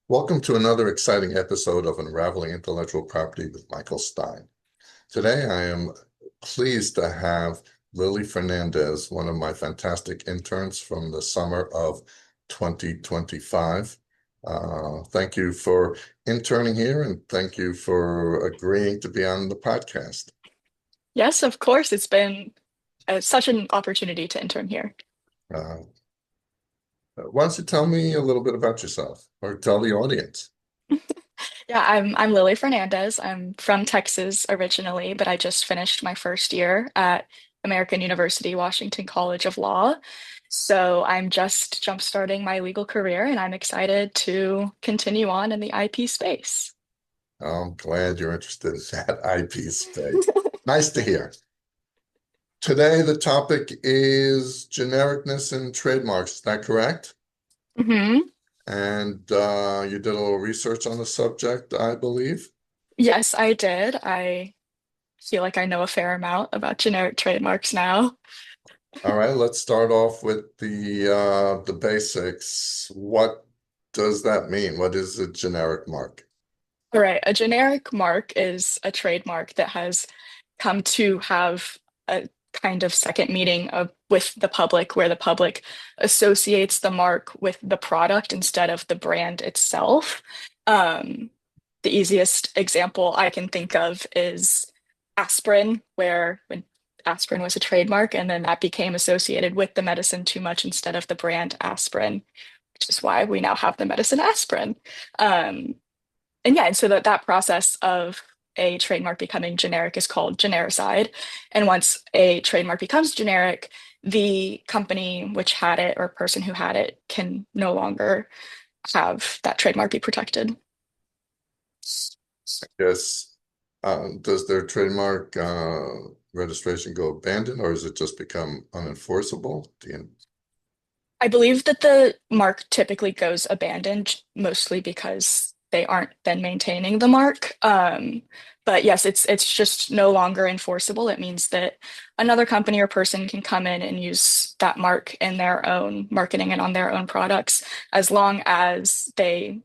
Welcome to another exciting episode of Unraveling Intellectual Property with Michael Stein. Today, I am pleased to have Lily Fernandez, one of my fantastic interns from the summer of 2025. Thank you for interning here, and thank you for agreeing to be on the podcast. Yes, of course. It's been such an opportunity to intern here. Uh, why don't you tell me a little bit about yourself, or tell the audience? Yeah, I'm Lily Fernandez. I'm from Texas originally, but I just finished my first year at American University, Washington College of Law. So I'm just jump-starting my legal career, and I'm excited to continue on in the IP space. I'm glad you're interested in that IP space. Nice to hear. Today, the topic is genericness and trademarks. Is that correct? hmm And you did a little research on the subject, I believe. Yes, I did. I feel like I know a fair amount about generic trademarks now. All right, let's start off with the basics. What does that mean? What is a generic mark? All right, a generic mark is a trademark that has come to have a kind of second meeting with the public, where the public associates the mark with the product instead of the brand itself. Um, the easiest example I can think of is aspirin, where when aspirin was a trademark and then that became associated with the medicine too much instead of the brand aspirin, which is why we now have the medicine aspirin. Um, and yeah, and so that process of a trademark becoming generic is called genericide. And once a trademark becomes generic, the company which had it or person who had it can no longer have that trademark be protected. Yes. Does their trademark registration go abandoned, or does it just become unenforceable? I believe that the mark typically goes abandoned, mostly because they aren't then maintaining the mark. But yes, it's just no longer enforceable. It means that another company or person can come in and use that mark in their own marketing and on their own products, as long as they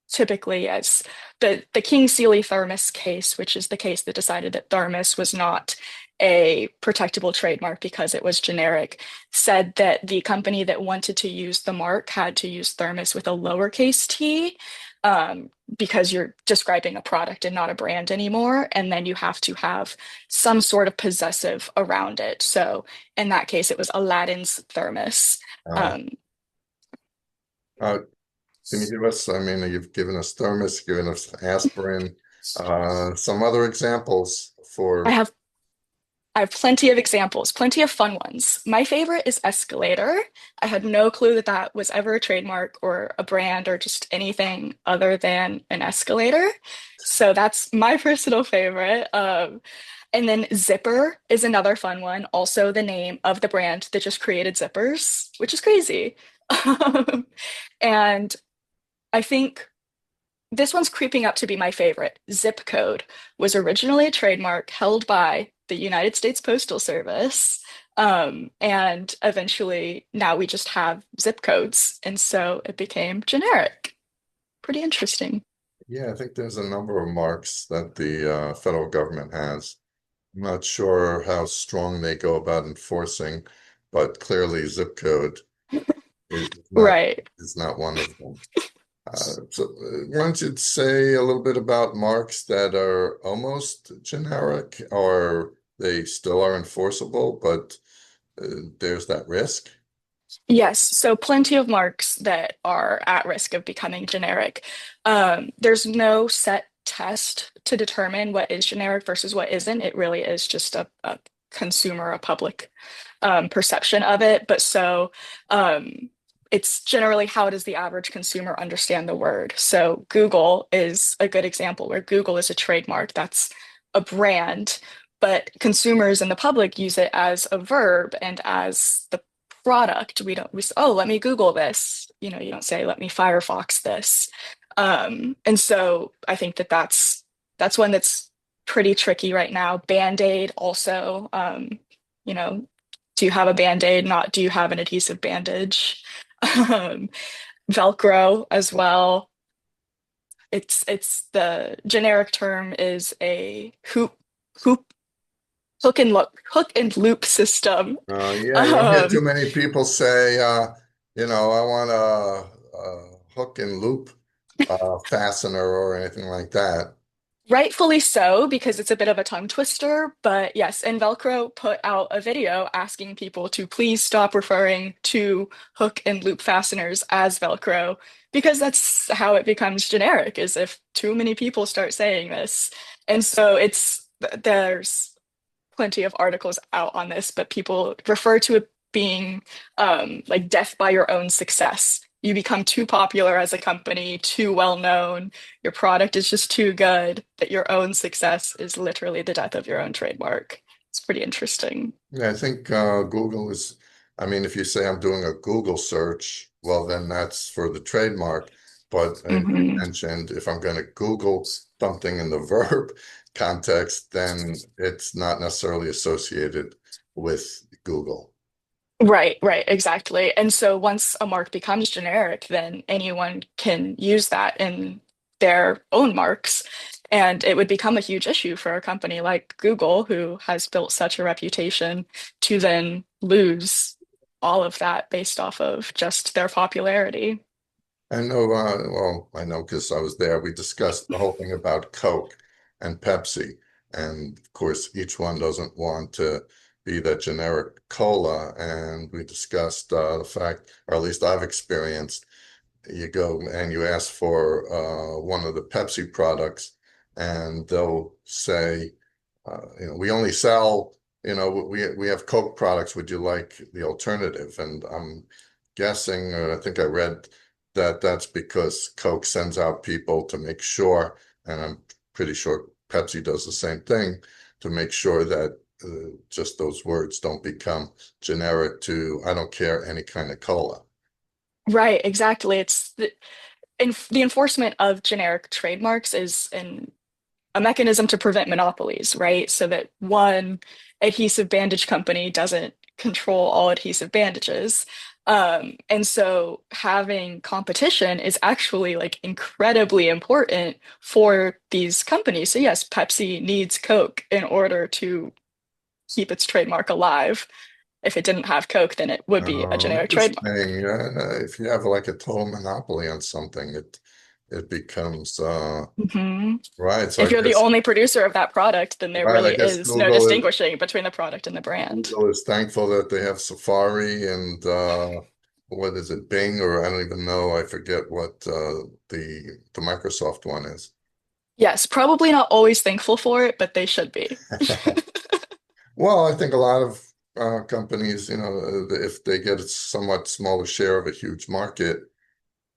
typically, as the King Sealy Thermos case, which is the case that decided that Thermos was not a protectable trademark because it was generic, said that the company that wanted to use the mark had to use Thermos with a lowercase t, because you're describing a product and not a brand anymore. And then you have to have some sort of possessive around it. So in that case, it was Aladdin's Thermos. Uh, Um, uh, can you give us, I mean, you've given us thermos, given us aspirin, some other examples I for, have I have plenty of examples, plenty of fun ones. My favorite is escalator. I had no clue that that was ever a trademark or a brand or just anything other than an escalator. So that's my personal favorite. And then zipper is another fun one. Also, the name of the brand that just created zippers, which is crazy. And I think this one's creeping up to be my favorite. Zip code was originally a trademark held by the United States Postal Service. And eventually now we just have zip codes. And so it became generic. Pretty interesting. yeah, I think there's a number of marks that the federal government has. I'm not sure how strong they go about enforcing, but clearly zip code is not Right. is not one of them. Why don't you say a little bit about marks that are almost generic, or they still are enforceable, but there's that risk? Yes, so plenty of marks that are at risk of becoming generic. There's no set test to determine what is generic versus what isn't. It really is just a consumer, a public perception of it. But so it's generally, how does the average consumer understand the word? So Google is a good example, where Google is a trademark. That's a brand, but consumers and the public use it as a verb and as the product. We say, oh, let me Google this. You don't say, let me Firefox this. And so I think that that's one that's pretty tricky right now. Band-Aid also, you know, do you have a Band-Aid? Not do you have an adhesive bandage? Um, Velcro as well. It's the generic term is a hoop hook and loop system. Yeah, you don't hear too Um, many people say, I want a hook and loop fastener or anything like that. Rightfully so, because it's a bit of a tongue twister. But yes, and Velcro put out a video asking people to please stop referring to hook and loop fasteners as Velcro, because that's how it becomes generic, is if too many people start saying this. And so there's plenty of articles out on this, but people refer to it being like death by your own success. You become too popular as a company, too well known, your product is just too good that your own success is literally the death of your own trademark. It's pretty interesting. Yeah, I think Google is, I mean, if you say I'm doing a Google search, well, then that's for the trademark. But you Mhm. mentioned if I'm going to Google something in the verb context, then it's not necessarily associated with Google. Right, right, exactly. And so once a mark becomes generic, then anyone can use that in their own marks. And it would become a huge issue for a company like Google, who has built such a reputation, to then lose all of that based off of just their popularity. I know, well, I know because I was there. We discussed the whole thing about Coke and Pepsi. And of course, each one doesn't want to be that generic cola. And we discussed the fact, or at least I've experienced, you go and you ask for one of the Pepsi products, and they'll say, we only sell, we have Coke products. Would you like the alternative? And I'm guessing, I think I read that that's because Coke sends out people to make sure, and I'm pretty sure Pepsi does the same thing, to make sure that just those words don't become generic to, I don't care, any kind of cola. Right, exactly. The enforcement of generic trademarks is a mechanism to prevent monopolies, right? So that one adhesive bandage company doesn't control all adhesive bandages. And so having competition is actually like incredibly important for these companies. So yes, Pepsi needs Coke in order to keep its trademark alive. If it didn't have Coke, then it would be a generic trademark. Interesting. If you have like a total monopoly on something, it becomes Hmm. right. So I If you're the guess only producer of that product, then there right. I really guess is no distinguishing between the product and the brand. Google is thankful that they have Safari and what is it, Bing, or I don't even know. I forget what the Microsoft one is. Yes, probably not always thankful for it, but they should be. Well, I think a lot of companies, if they get a somewhat smaller share of a huge market,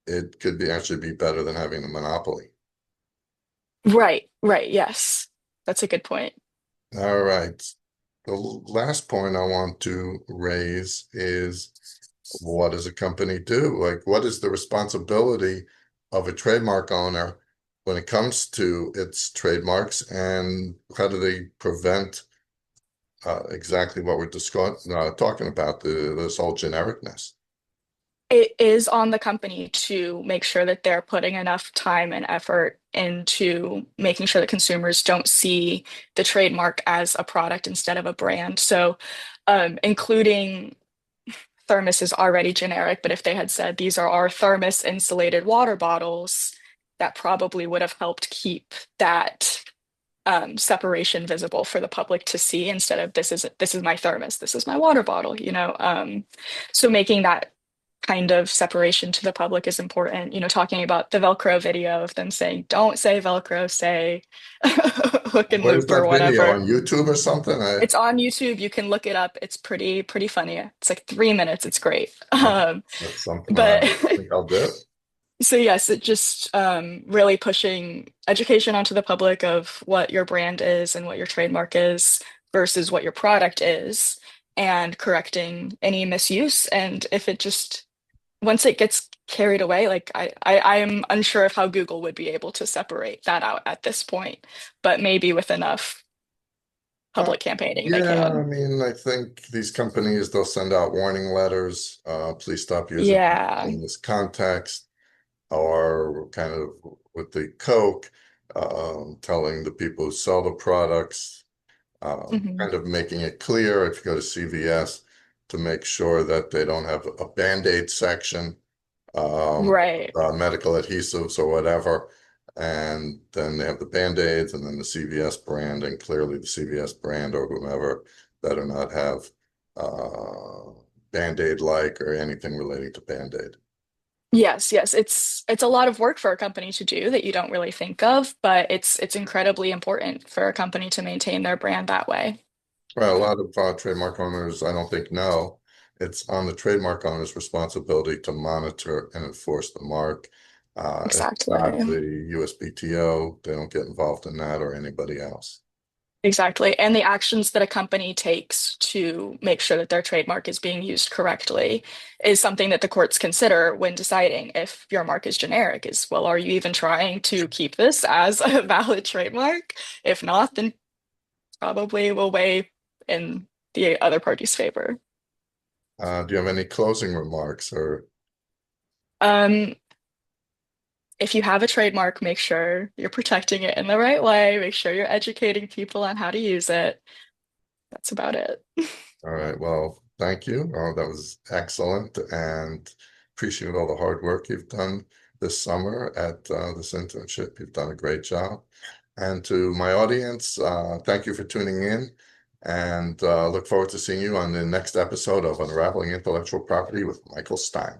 it could be actually be better than having a monopoly. Right, right, yes. That's a good point. All right. The last point I want to raise is what does a company do? Like, what is the responsibility of a trademark owner when it comes to its trademarks, and how do they prevent exactly what we're talking about, this whole genericness? It is on the company to make sure that they're putting enough time and effort into making sure that consumers don't see the trademark as a product instead of a brand. So, including thermos is already generic, but if they had said these are our thermos insulated water bottles, that probably would have helped keep that separation visible for the public to see instead of this is my thermos, this is my water bottle, so making that kind of separation to the public is important. Talking about the Velcro video of them saying, don't say Velcro, say hook and Where's loop or that video whatever. on YouTube or something? It's on YouTube. You can look it up. It's pretty funny. It's like 3 minutes. It's great. That's something I But think I'll do. so yes, it just really pushing education onto the public of what your brand is and what your trademark is versus what your product is, and correcting any misuse. And if it just once it gets carried away, like I am unsure of how Google would be able to separate that out at this point, but maybe with enough Uh, public campaigning they yeah, I can. mean, I think these companies, they'll send out warning letters, please stop using Yeah. in this context, or kind of with the Coke, telling the people who sell the products, Mhm. kind of making it clear if you go to CVS to make sure that they don't have a Band-Aid section, um, Right. medical adhesives or whatever. And then they have the Band-Aids and then the CVS brand, and clearly the CVS brand or whomever better not have Band-Aid like or anything relating to Band-Aid. Yes, yes. It's a lot of work for a company to do that you don't really think of, but it's incredibly important for a company to maintain their brand that way. Well, a lot of trademark owners, I don't think know. It's on the trademark owner's responsibility to monitor and enforce the mark. It's not Exactly. the USPTO. They don't get involved in that or anybody else. Exactly. And the actions that a company takes to make sure that their trademark is being used correctly is something that the courts consider when deciding if your mark is generic, is, well, are you even trying to keep this as a valid trademark? If not, then probably will weigh in the other party's favor. Do you have any closing remarks or Um, if you have a trademark, make sure you're protecting it in the right way. Make sure you're educating people on how to use it. That's about it. all right, well, thank you. That was excellent and appreciate all the hard work you've done this summer at this internship. You've done a great job. And to my audience, thank you for tuning in and look forward to seeing you on the next episode of Unraveling Intellectual Property with Michael Stein.